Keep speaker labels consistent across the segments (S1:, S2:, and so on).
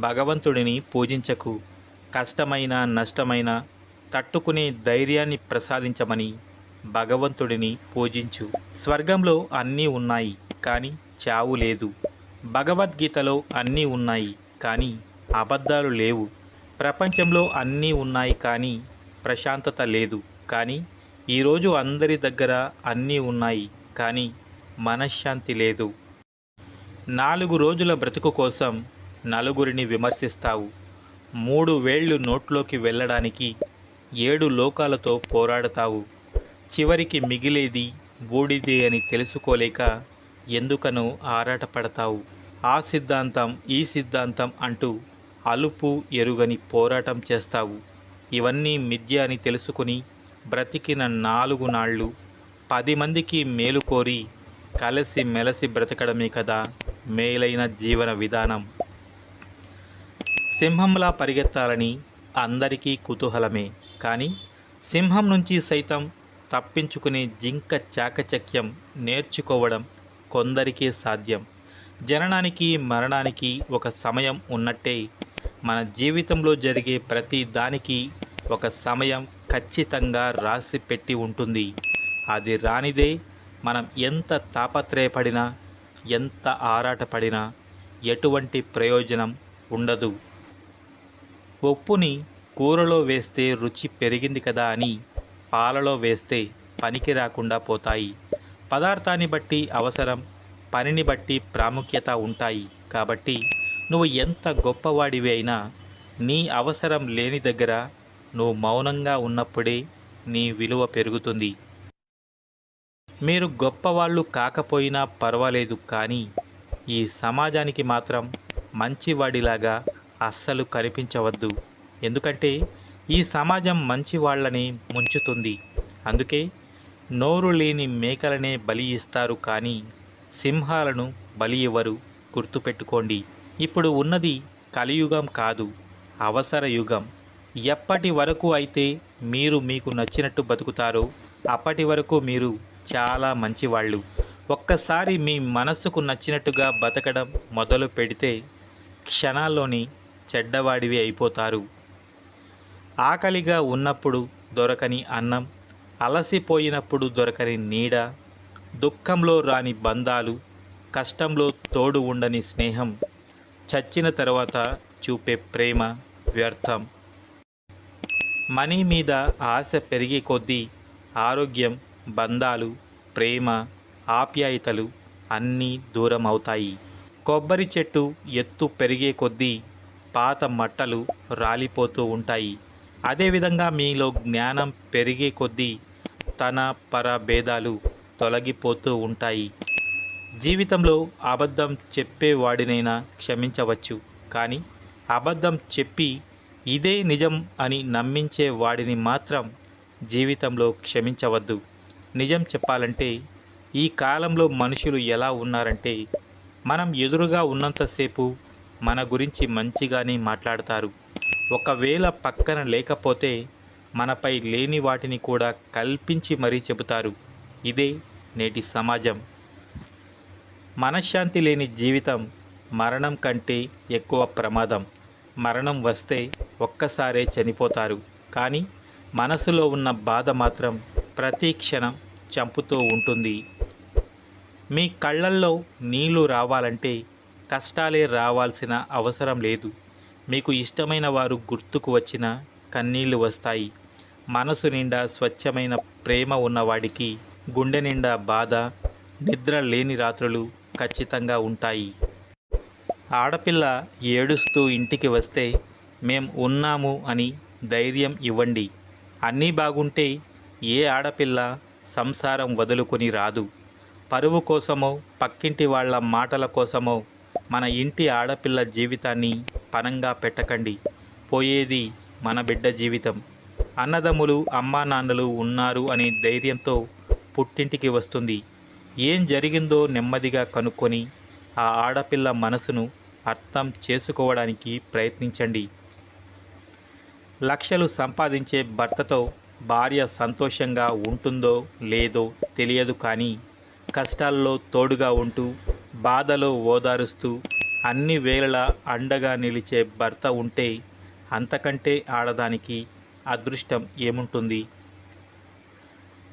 S1: భగవంతుడిని పూజించకు. కష్టమైన నష్టమైన తట్టుకునే ధైర్యాన్ని ప్రసాదించమని భగవంతుడిని పూజించు. స్వర్గంలో అన్నీ ఉన్నాయి కానీ చావు లేదు. భగవద్గీతలో అన్నీ ఉన్నాయి కానీ అబద్ధాలు లేవు. ప్రపంచంలో అన్నీ ఉన్నాయి కానీ ప్రశాంతత లేదు. కానీ ఈరోజు అందరి దగ్గర అన్నీ ఉన్నాయి కానీ మనశ్శాంతి లేదు. 4 రోజుల బ్రతుకు కోసం నలుగురిని విమర్శిస్తావు. 3 వేళ్ళు నోట్లోకి వెళ్ళడానికి 7 లోకాలతో పోరాడతావు. చివరికి మిగిలేది బూడిదే అని తెలుసుకోలేక ఎందుకనో ఆరాటపడతావు. ఆ సిద్ధాంతం ఈ సిద్ధాంతం అంటూ అలుపు ఎరుగని పోరాటం చేస్తావు. ఇవన్నీ మిథ్య అని తెలుసుకుని బ్రతికిన 4 నాళ్ళు 10 మందికి మేలు కోరి కలిసి మెలసి బ్రతకడమే కదా మేలైన జీవన విధానం. సింహంలా పరిగెత్తాలని అందరికీ కుతూహలమే. కానీ సింహం నుంచి సైతం తప్పించుకునే జింక చాకచక్యం నేర్చుకోవడం కొందరికే సాధ్యం. జననానికి మరణానికి ఒక సమయం ఉన్నట్టే మన జీవితంలో జరిగే ప్రతి దానికి ఒక సమయం ఖచ్చితంగా రాసి పెట్టి ఉంటుంది. అది రానిదే మనం ఎంత తాపత్రయపడినా ఎంత ఆరాటపడినా ఎటువంటి ప్రయోజనం ఉండదు. ఉప్పుని కూరలో వేస్తే రుచి పెరిగింది కదా అని పాలలో వేస్తే పనికి రాకుండా పోతాయి. పదార్థాన్ని బట్టి అవసరం, పనిని బట్టి ప్రాముఖ్యత ఉంటాయి. కాబట్టి నువ్వు ఎంత గొప్పవాడివి అయినా నీ అవసరం లేని దగ్గర నువ్వు మౌనంగా ఉన్నప్పుడే నీ విలువ పెరుగుతుంది. మీరు గొప్పవాళ్ళు కాకపోయినా పర్వాలేదు, కానీ ఈ సమాజానికి మాత్రం మంచివాడిలాగా అస్సలు కనిపించవద్దు. ఎందుకంటే ఈ సమాజం మంచివాళ్ళని ముంచుతుంది. అందుకే నోరు లేని మేకలనే బలి ఇస్తారు కానీ సింహాలను బలి ఇవ్వరు. గుర్తుపెట్టుకోండి. ఇప్పుడు ఉన్నది కలియుగం కాదు, అవసర యుగం. ఎప్పటి వరకు అయితే మీరు మీకు నచ్చినట్టు బతుకుతారో అప్పటి వరకు మీరు చాలా మంచివాళ్ళు. ఒక్కసారి మీ మనస్సుకు నచ్చినట్టుగా బతకడం మొదలు పెడితే క్షణాల్లోని చెడ్డవాడివి అయిపోతారు. ఆకలిగా ఉన్నప్పుడు దొరకని అన్నం, అలసిపోయినప్పుడు దొరకని నీడ, దుఃఖంలో రాని బంధాలు, కష్టంలో తోడు ఉండని స్నేహం, చచ్చిన తర్వాత చూపే ప్రేమ వ్యర్థం. మనీ మీద ఆశ పెరిగే కొద్దీ ఆరోగ్యం, బంధాలు, ప్రేమ, ఆప్యాయతలు అన్నీ దూరం అవుతాయి. కొబ్బరి చెట్టు ఎత్తు పెరిగే కొద్దీ పాత మట్టలు రాలిపోతూ ఉంటాయి. అదేవిధంగా మీలో జ్ఞానం పెరిగే కొద్దీ తన పర భేదాలు తొలగిపోతూ ఉంటాయి. జీవితంలో అబద్ధం చెప్పేవాడినైనా క్షమించవచ్చు, కానీ అబద్ధం చెప్పి ఇదే నిజం అని నమ్మించే వాడిని మాత్రం జీవితంలో క్షమించవద్దు. నిజం చెప్పాలంటే ఈ కాలంలో మనుషులు ఎలా ఉన్నారంటే మనం ఎదురుగా ఉన్నంతసేపు మన గురించి మంచిగానే మాట్లాడతారు. ఒకవేళ పక్కన లేకపోతే మనపై లేని వాటిని కూడా కల్పించి మరీ చెబుతారు. ఇదే నేటి సమాజం. మనశ్శాంతి లేని జీవితం మరణం కంటే ఎక్కువ ప్రమాదం. మరణం వస్తే ఒక్కసారే చనిపోతారు, కానీ మనసులో ఉన్న బాధ మాత్రం ప్రతి క్షణం చంపుతూ ఉంటుంది. మీ కళ్ళల్లో నీళ్లు రావాలంటే కష్టాలే రావాల్సిన అవసరం లేదు. మీకు ఇష్టమైన వారు గుర్తుకు వచ్చిన కన్నీళ్లు వస్తాయి. మనసు నిండా స్వచ్ఛమైన ప్రేమ ఉన్నవాడికి గుండె నిండా బాధ, నిద్ర లేని రాత్రులు ఖచ్చితంగా ఉంటాయి. ఆడపిల్ల ఏడుస్తూ ఇంటికి వస్తే మేం ఉన్నాము అని ధైర్యం ఇవ్వండి. అన్నీ బాగుంటే ఏ ఆడపిల్ల సంసారం వదులుకొని రాదు. పరువు కోసమో పక్కింటి వాళ్ళ మాటల కోసమో మన ఇంటి ఆడపిల్ల జీవితాన్ని పణంగా పెట్టకండి. పోయేది మన బిడ్డ జీవితం. అన్నదమ్ములు, అమ్మా నాన్నలు ఉన్నారు అనే ధైర్యంతో పుట్టింటికి వస్తుంది. ఏం జరిగిందో నెమ్మదిగా కనుక్కొని ఆ ఆడపిల్ల మనసును అర్థం చేసుకోవడానికి ప్రయత్నించండి. లక్షలు సంపాదించే భర్తతో భార్య సంతోషంగా ఉంటుందో లేదో తెలియదు, కానీ కష్టాల్లో తోడుగా ఉంటూ బాధలో ఓదారుస్తూ అన్ని వేళలా అండగా నిలిచే భర్త ఉంటే అంతకంటే ఆడదానికి అదృష్టం ఏముంటుంది?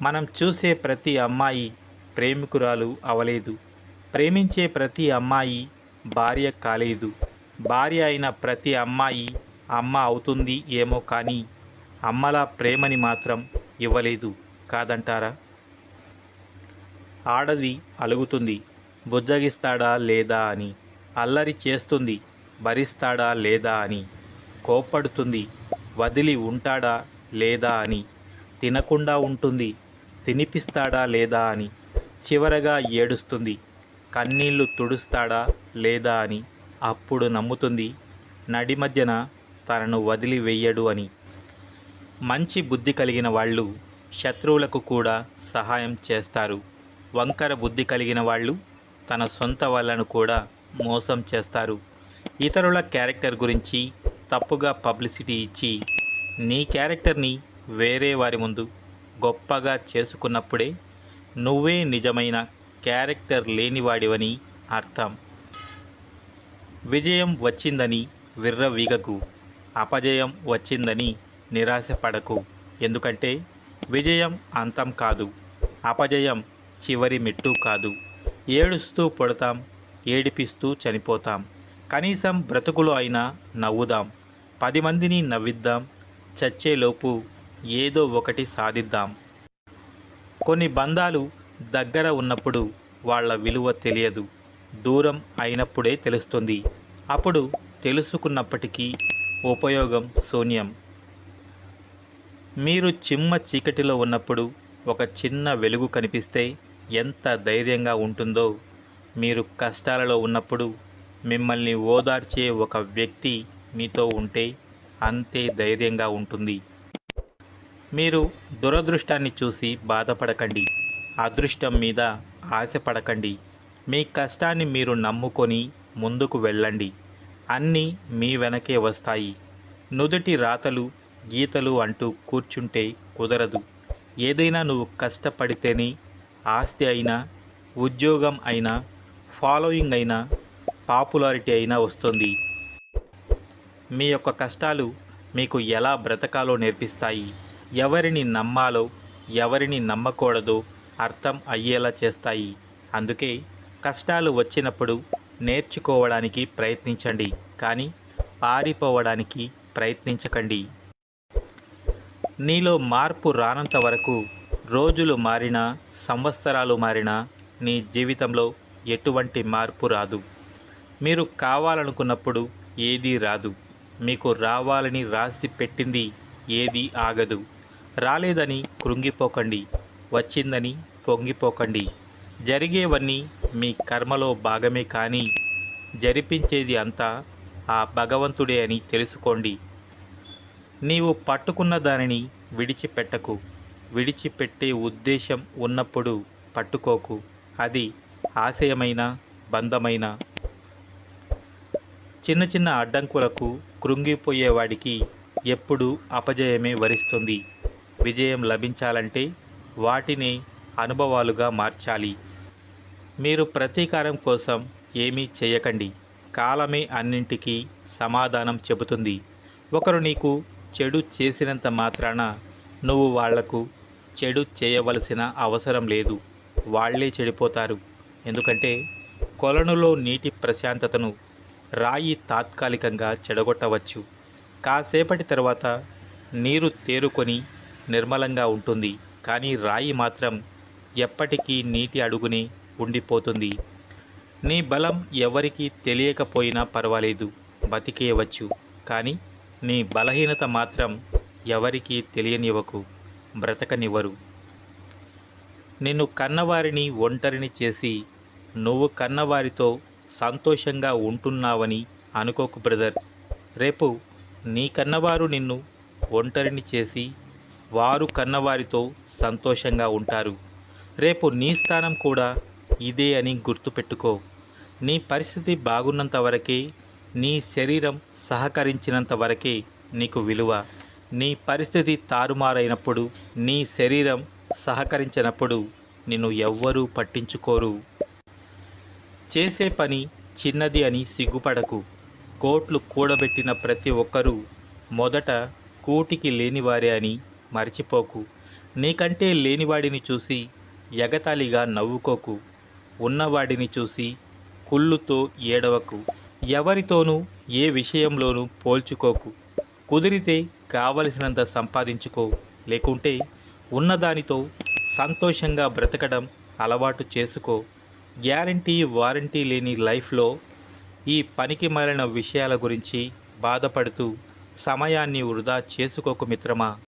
S1: మనం చూసే ప్రతి అమ్మాయి ప్రేమికురాలు అవలేదు. ప్రేమించే ప్రతి అమ్మాయి భార్య కాలేదు. భార్య అయిన ప్రతి అమ్మాయి అమ్మ అవుతుంది ఏమో కానీ అమ్మలా ప్రేమని మాత్రం ఇవ్వలేదు కాదంటారా? ఆడది అలుగుతుంది, బుజ్జగిస్తాడా లేదా అని. అల్లరి చేస్తుంది, భరిస్తాడా లేదా అని. కోప్పడుతుంది, వదిలి ఉంటాడా లేదా అని. తినకుండా ఉంటుంది, తినిపిస్తాడా లేదా అని. చివరగా ఏడుస్తుంది, కన్నీళ్లు తుడుస్తాడా లేదా అని. అప్పుడు నమ్ముతుంది నడి మధ్యన తనను వదిలి వెయ్యడు అని. మంచి బుద్ధి కలిగిన వాళ్ళు శత్రువులకు కూడా సహాయం చేస్తారు. వంకర బుద్ధి కలిగిన వాళ్ళు తన సొంత వాళ్ళను కూడా మోసం చేస్తారు. ఇతరుల క్యారెక్టర్ గురించి తప్పుగా పబ్లిసిటీ ఇచ్చి నీ క్యారెక్టర్ని వేరే వారి ముందు గొప్పగా చేసుకున్నప్పుడే నువ్వే నిజమైన క్యారెక్టర్ లేనివాడివని అర్థం. విజయం వచ్చిందని విర్రవీగకు, అపజయం వచ్చిందని నిరాశపడకు. ఎందుకంటే విజయం అంతం కాదు, అపజయం చివరి మెట్టు కాదు. ఏడుస్తూ పుడతాం, ఏడిపిస్తూ చనిపోతాం. కనీసం బ్రతుకులో అయినా నవ్వుదాం, 10 మందిని నవ్విద్దాం. చచ్చేలోపు ఏదో ఒకటి సాధిద్దాం. కొన్ని బంధాలు దగ్గర ఉన్నప్పుడు వాళ్ళ విలువ తెలియదు, దూరం అయినప్పుడే తెలుస్తుంది. అప్పుడు తెలుసుకున్నప్పటికీ ఉపయోగం శూన్యం. మీరు చిమ్మ చీకటిలో ఉన్నప్పుడు ఒక చిన్న వెలుగు కనిపిస్తే ఎంత ధైర్యంగా ఉంటుందో, మీరు కష్టాలలో ఉన్నప్పుడు మిమ్మల్ని ఓదార్చే ఒక వ్యక్తి మీతో ఉంటే అంతే ధైర్యంగా ఉంటుంది. మీరు దురదృష్టాన్ని చూసి బాధపడకండి, అదృష్టం మీద ఆశపడకండి. మీ కష్టాన్ని మీరు నమ్ముకొని ముందుకు వెళ్ళండి. అన్నీ మీ వెనకే వస్తాయి. నుదుటి రాతలు గీతలు అంటూ కూర్చుంటే కుదరదు. ఏదైనా నువ్వు కష్టపడితేనే ఆస్తి అయినా, ఉద్యోగం అయినా, ఫాలోయింగ్ అయినా, పాపులారిటీ అయినా వస్తుంది. మీ యొక్క కష్టాలు మీకు ఎలా బ్రతకాలో నేర్పిస్తాయి. ఎవరిని నమ్మాలో ఎవరిని నమ్మకూడదో అర్థం అయ్యేలా చేస్తాయి. అందుకే కష్టాలు వచ్చినప్పుడు నేర్చుకోవడానికి ప్రయత్నించండి, కానీ పారిపోవడానికి ప్రయత్నించకండి. నీలో మార్పు రానంత వరకు రోజులు మారినా, సంవత్సరాలు మారినా నీ జీవితంలో ఎటువంటి మార్పు రాదు. మీరు కావాలనుకున్నప్పుడు ఏదీ రాదు. మీకు రావాలని రాసి పెట్టింది ఏదీ ఆగదు. రాలేదని కృంగిపోకండి, వచ్చిందని పొంగిపోకండి. జరిగేవన్నీ మీ కర్మలో భాగమే, కానీ జరిపించేది అంతా ఆ భగవంతుడే అని తెలుసుకోండి. నీవు పట్టుకున్న దానిని విడిచిపెట్టకు. విడిచిపెట్టే ఉద్దేశం ఉన్నప్పుడు పట్టుకోకు. అది ఆశయమైన, బంధమైన. చిన్న చిన్న అడ్డంకులకు కృంగిపోయేవాడికి ఎప్పుడూ అపజయమే వరిస్తుంది. విజయం లభించాలంటే వాటిని అనుభవాలుగా మార్చాలి. మీరు ప్రతీకారం కోసం ఏమీ చేయకండి. కాలమే అన్నింటికీ సమాధానం చెబుతుంది. ఒకరు నీకు చెడు చేసినంత మాత్రాన నువ్వు వాళ్లకు చెడు చేయవలసిన అవసరం లేదు. వాళ్లే చెడిపోతారు. ఎందుకంటే కొలనులో నీటి ప్రశాంతతను రాయి తాత్కాలికంగా చెడగొట్టవచ్చు. కాసేపటి తర్వాత నీరు తేరుకొని నిర్మలంగా ఉంటుంది, కానీ రాయి మాత్రం ఎప్పటికీ నీటి అడుగునే ఉండిపోతుంది. నీ బలం ఎవరికీ తెలియకపోయినా పర్వాలేదు, బతికేయవచ్చు. కానీ నీ బలహీనత మాత్రం ఎవరికీ తెలియనివ్వకు, బ్రతకనివ్వరు. నిన్ను కన్నవారిని ఒంటరిని చేసి నువ్వు కన్నవారితో సంతోషంగా ఉంటున్నావని అనుకోకు బ్రదర్. రేపు నీ కన్నవారు నిన్ను ఒంటరిని చేసి వారు కన్నవారితో సంతోషంగా ఉంటారు. రేపు నీ స్థానం కూడా ఇదే అని గుర్తుపెట్టుకో. నీ పరిస్థితి బాగున్నంత వరకే, నీ శరీరం సహకరించినంత వరకే నీకు విలువ. నీ పరిస్థితి తారుమారైనప్పుడు, నీ శరీరం సహకరించినప్పుడు నిన్ను ఎవ్వరూ పట్టించుకోరు. చేసే పని చిన్నది అని సిగ్గుపడకు. కోట్లు కూడబెట్టిన ప్రతి ఒక్కరూ మొదట కూటికి లేనివారే అని మర్చిపోకు. నీకంటే లేనివాడిని చూసి ఎగతాళిగా నవ్వుకోకు. ఉన్నవాడిని చూసి కుళ్ళుతో ఏడవకు. ఎవరితోనూ ఏ విషయంలోనూ పోల్చుకోకు. కుదిరితే కావలసినంత సంపాదించుకో, లేకుంటే ఉన్నదానితో సంతోషంగా బ్రతకడం అలవాటు చేసుకో. గ్యారంటీ వారంటీ లేని లైఫ్లో ఈ పనికి మాలిన విషయాల గురించి బాధపడుతూ సమయాన్ని వృధా చేసుకోకు మిత్రమా.